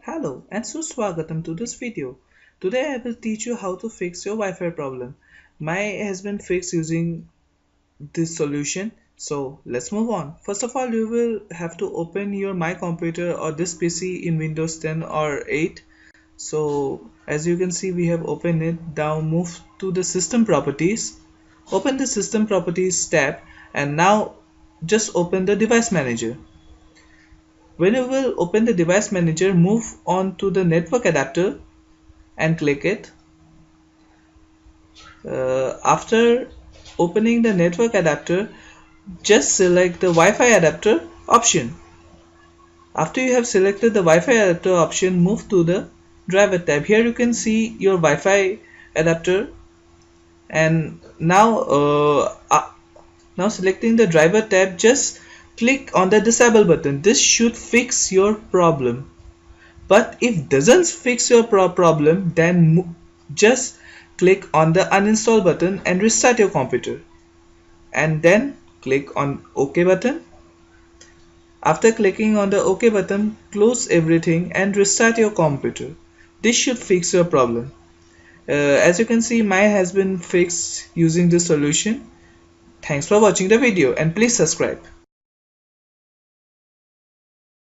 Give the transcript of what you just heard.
Hello and Suswagatam to this video. Today I will teach you how to fix your Wi-Fi problem. Mine has been fixed using this solution. So let's move on. First of all, you will have to open your My Computer or this PC in Windows 10 or 8. So as you can see, we have opened it. Now move to the System Properties. Open the System Properties tab and now just open the Device Manager. When you will open the device manager, move on to the network adapter and click it. After opening the network adapter, just select the Wi-Fi adapter option. After you have selected the Wi-Fi adapter option, move to the driver tab. Here you can see your Wi-Fi adapter, and now selecting the driver tab, just click on the disable button. This should fix your problem. But if doesn't fix your problem, then just click on the uninstall button and restart your computer, and then click on OK button. After clicking on the OK button, close everything and restart your computer. This should fix your problem. As you can see, mine has been fixed using this solution. Thanks for watching the video and please subscribe.